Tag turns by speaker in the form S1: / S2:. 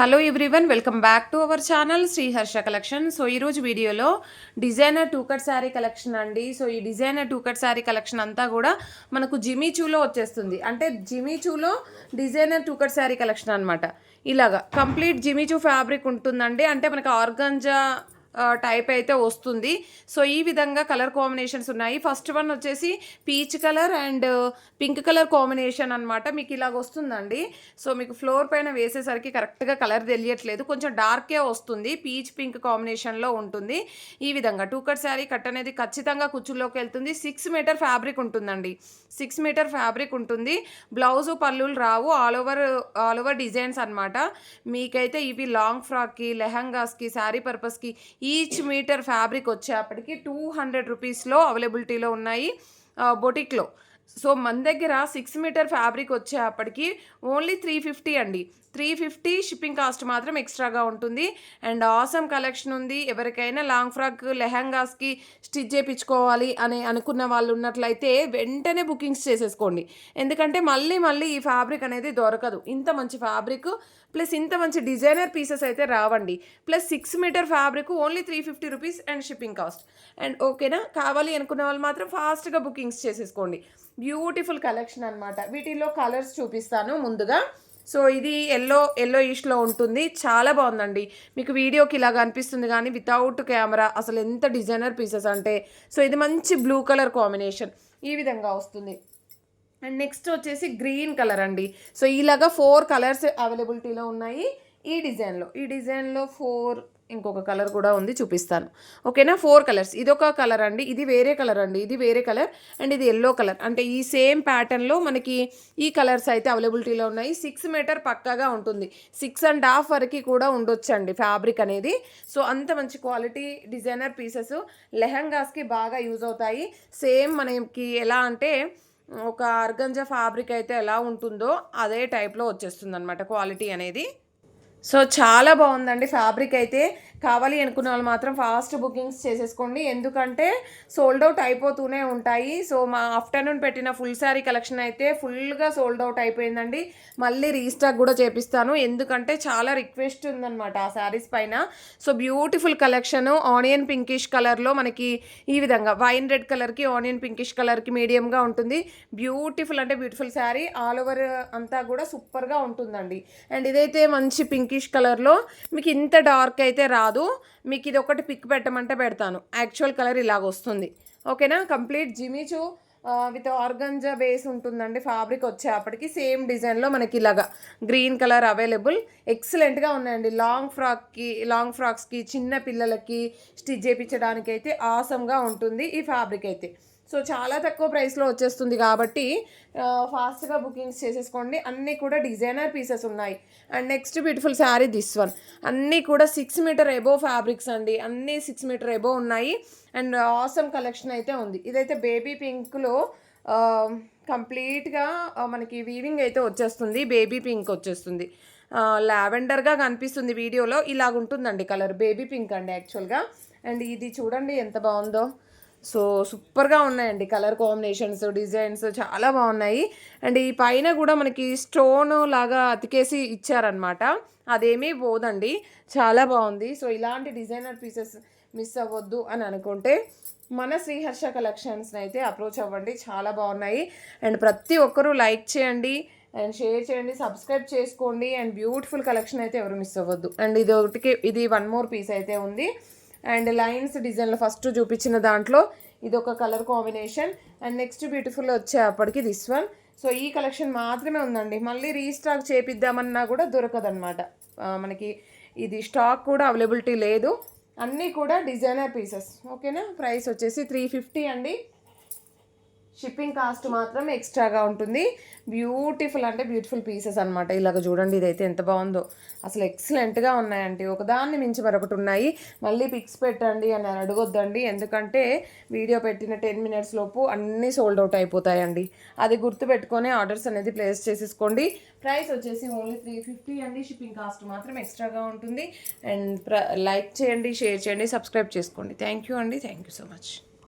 S1: Hello everyone, welcome back to our channel Shri Harsha collection. So ఈరోజు వీడియోలో designer two cut sari collection అండి. So ఈ designer two cut sari collection అంతా కూడా మనకు జిమీచూలో వచ్చేస్తుంది. అంటే జిమీచూలో designer two cut sari collection అనమాట. ఇలాగా కంప్లీట్ జిమీచూ ఫ్యాబ్రిక్ ఉంటుందండి. అంటే మనకు ఆర్గంజా టైప్ అయితే వస్తుంది. సో ఈ విధంగా కలర్ కాంబినేషన్స్ ఉన్నాయి. ఫస్ట్ వన్ వచ్చేసి peach colour and pink colour combination అనమాట. మీకు ఇలాగ వస్తుందండి. సో మీకు ఫ్లోర్ పైన వేసేసరికి కరెక్ట్గా కలర్ తెలియట్లేదు, కొంచెం డార్కే వస్తుంది. పీచ్ పింక్ కాంబినేషన్లో ఉంటుంది. ఈ విధంగా టూ కట్ శారీ కట్ అనేది ఖచ్చితంగా కుచ్చుల్లోకి వెళ్తుంది. 6 మీటర్ ఫ్యాబ్రిక్ ఉంటుందండి. 6 మీటర్ ఫ్యాబ్రిక్ ఉంటుంది. బ్లౌజు పల్లులు రావు, ఆల్ ఓవర్ డిజైన్స్ అనమాట. మీకైతే ఇవి లాంగ్ ఫ్రాక్కి, లెహంగాస్కి, శారీ పర్పస్కి ఈచ్ మీటర్ ఫ్యాబ్రిక్ వచ్చేప్పటికి 200 రూపీస్లో అవైలబిలిటీలో ఉన్నాయి బొటిక్లో. సో మన దగ్గర 6 మీటర్ ఫ్యాబ్రిక్ వచ్చేప్పటికి ఓన్లీ 350 అండి. 350 షిప్పింగ్ కాస్ట్ మాత్రం ఎక్స్ట్రాగా ఉంటుంది. అండ్ ఆసమ్ కలెక్షన్ ఉంది. ఎవరికైనా లాంగ్ ఫ్రాక్ లెహంగాస్కి స్టిచ్ చేయించుకోవాలి అని అనుకున్న వాళ్ళు ఉన్నట్లయితే వెంటనే బుకింగ్స్ చేసేసుకోండి. ఎందుకంటే మళ్ళీ ఈ ఫ్యాబ్రిక్ అనేది దొరకదు. ఇంత మంచి ఫ్యాబ్రిక్ ప్లస్ ఇంత మంచి డిజైనర్ పీసెస్ అయితే రావండి. Plus 6 metre fabric only 350 rupees and shipping cost. And ఓకేనా, కావాలి అనుకున్న వాళ్ళు మాత్రం ఫాస్ట్గా బుకింగ్స్ చేసేసుకోండి. బ్యూటిఫుల్ కలెక్షన్ అనమాట. వీటిలో కలర్స్ చూపిస్తాను ముందుగా. సో ఇది ఎల్లో ఈష్లో ఉంటుంది. చాలా బాగుందండి. మీకు వీడియోకి ఇలాగ అనిపిస్తుంది కానీ వితౌట్ కెమెరా అసలు ఎంత డిజైనర్ పీసెస్ అంటే. సో ఇది మంచి బ్లూ కలర్ కాంబినేషన్ ఈ విధంగా వస్తుంది. అండ్ నెక్స్ట్ వచ్చేసి గ్రీన్ కలర్ అండి. సో ఇలాగా 4 కలర్స్ అవైలబిలిటీలో ఉన్నాయి ఈ డిజైన్లో 4 ఇంకొక కలర్ కూడా ఉంది, చూపిస్తాను. ఓకేనా, 4 కలర్స్. ఇదొక కలర్ అండి, ఇది వేరే కలర్ అండి, ఇది వేరే కలర్ అండ్ ఇది ఎల్లో కలర్. అంటే ఈ సేమ్ ప్యాటర్న్లో మనకి ఈ కలర్స్ అయితే అవైలబిలిటీలో ఉన్నాయి. 6 మీటర్ పక్కాగా ఉంటుంది. 6.5 వరకు కూడా ఉండొచ్చండి ఫ్యాబ్రిక్ అనేది. సో అంత మంచి క్వాలిటీ డిజైనర్ పీసెస్ లెహంగాస్కి బాగా యూజ్ అవుతాయి. సేమ్ మనకి ఎలా అంటే ఒక ఆర్గంజా ఫ్యాబ్రిక్ అయితే ఎలా ఉంటుందో అదే టైప్లో వచ్చేస్తుంది అనమాట క్వాలిటీ అనేది. సో చాలా బాగుందండి ఫ్యాబ్రిక్ అయితే. కావాలి అనుకున్న వాళ్ళు మాత్రం ఫాస్ట్ బుకింగ్స్ చేసేసుకోండి, ఎందుకంటే సోల్డ్ అవుట్ అయిపోతూనే ఉంటాయి. సో మా ఆఫ్టర్నూన్ పెట్టిన ఫుల్ శారీ కలెక్షన్ అయితే ఫుల్గా సోల్డ్ అవుట్ అయిపోయిందండి. మళ్ళీ రీస్టాక్ కూడా చేపిస్తాను, ఎందుకంటే చాలా రిక్వెస్ట్ ఉందన్నమాట ఆ శారీస్ పైన. So beautiful collection onion pinkish కలర్లో మనకి ఈ విధంగా వైన్ రెడ్ కలర్కి ఆనియన్ పింకిష్ కలర్కి మీడియంగా ఉంటుంది. బ్యూటిఫుల్ శారీ ఆల్ ఓవర్ అంతా కూడా సూపర్గా ఉంటుందండి. అండ్ ఇదైతే మంచి పింకిష్ కలర్లో, మీకు ఇంత డార్క్ అయితే రాదు. మీకు ఇది ఒకటి పిక్ పెట్టమంటే పెడతాను. యాక్చువల్ కలర్ ఇలాగ వస్తుంది. ఓకేనా, కంప్లీట్ జిమీచూ విత్ ఆర్గంజా బేస్ ఉంటుందండి ఫ్యాబ్రిక్ వచ్చేప్పటికి. సేమ్ డిజైన్లో మనకి ఇలాగా గ్రీన్ కలర్ అవైలబుల్. ఎక్సలెంట్గా ఉన్నాయండి. లాంగ్ ఫ్రాక్స్కి చిన్న పిల్లలకి స్టిచ్ చేయించడానికి అయితే ఆసమ్గా ఉంటుంది ఈ ఫ్యాబ్రిక్ అయితే. సో చాలా తక్కువ ప్రైస్లో వచ్చేస్తుంది కాబట్టి ఫాస్ట్గా బుకింగ్స్ చేసేసుకోండి. అన్నీ కూడా డిజైనర్ పీసెస్ ఉన్నాయి. And next beautiful sari this one. అన్నీ కూడా 6 మీటర్ ఎబో ఫ్యాబ్రిక్స్ అండి. అన్నీ 6 మీటర్ ఎబో ఉన్నాయి. అండ్ ఆసమ్ కలెక్షన్ అయితే ఉంది. ఇదైతే బేబీ పింక్లో కంప్లీట్గా మనకి వీవింగ్ అయితే వచ్చేస్తుంది. బేబీ పింక్ వచ్చేస్తుంది. లావెండర్గా కనిపిస్తుంది వీడియోలో. ఇలాగుంటుందండి కలర్. బేబీ పింక్ అండి యాక్చువల్గా. అండ్ ఇది చూడండి ఎంత బాగుందో. సో సూపర్గా ఉన్నాయండి కలర్ కాంబినేషన్స్, డిజైన్స్ చాలా బాగున్నాయి. అండ్ ఈ పైన కూడా మనకి స్టోన్ లాగా అతికేసి ఇచ్చారనమాట, అదేమీ పోదండి, చాలా బాగుంది. సో ఇలాంటి డిజైనర్ పీసెస్ మిస్ అవ్వద్దు అని అనుకుంటే మన శ్రీహర్ష కలెక్షన్స్ని అయితే అప్రోచ్ అవ్వండి, చాలా బాగున్నాయి. అండ్ ప్రతి ఒక్కరూ లైక్ చేయండి అండ్ షేర్ చేయండి, సబ్స్క్రైబ్ చేసుకోండి. అండ్ బ్యూటిఫుల్ కలెక్షన్ అయితే ఎవరు మిస్ అవ్వద్దు. అండ్ ఇది 1 మోర్ పీస్ అయితే ఉంది. అండ్ లైన్స్ డిజైన్లో ఫస్ట్ చూపించిన దాంట్లో ఇదొక colour combination. And next beautiful వచ్చేప్పటికి దిస్ వన్. సో ఈ కలెక్షన్ మాత్రమే ఉందండి. మళ్ళీ రీస్టాక్ చేపిద్దామన్నా కూడా దొరకదనమాట మనకి. ఇది స్టాక్ కూడా అవైలబిలిటీ లేదు. అన్నీ కూడా డిజైనర్ పీసెస్. ఓకేనా, ప్రైస్ వచ్చేసి 350 అండి. షిప్పింగ్ కాస్ట్ మాత్రం ఎక్స్ట్రాగా ఉంటుంది. బ్యూటిఫుల్ పీసెస్ అనమాట. ఇలాగ చూడండి, ఇదైతే ఎంత బాగుందో అసలు. ఎక్సలెంట్గా ఉన్నాయండి. ఒకదాన్ని మించి మరొకటి ఉన్నాయి. మళ్ళీ పిక్స్ పెట్టండి అని అడగొద్దండి, ఎందుకంటే వీడియో పెట్టిన 10 మినిట్స్ లోపు అన్నీ సోల్డ్ అవుట్ అయిపోతాయండి. అది గుర్తుపెట్టుకొని ఆర్డర్స్ అనేది ప్లేస్ చేసేసుకోండి. ప్రైస్ వచ్చేసి ఓన్లీ 350 అండి. షిప్పింగ్ కాస్ట్ మాత్రం ఎక్స్ట్రాగా ఉంటుంది. అండ్ లైక్ చేయండి, షేర్ చేయండి, సబ్స్క్రైబ్ చేసుకోండి. థ్యాంక్ యూ అండి. Thank you so much.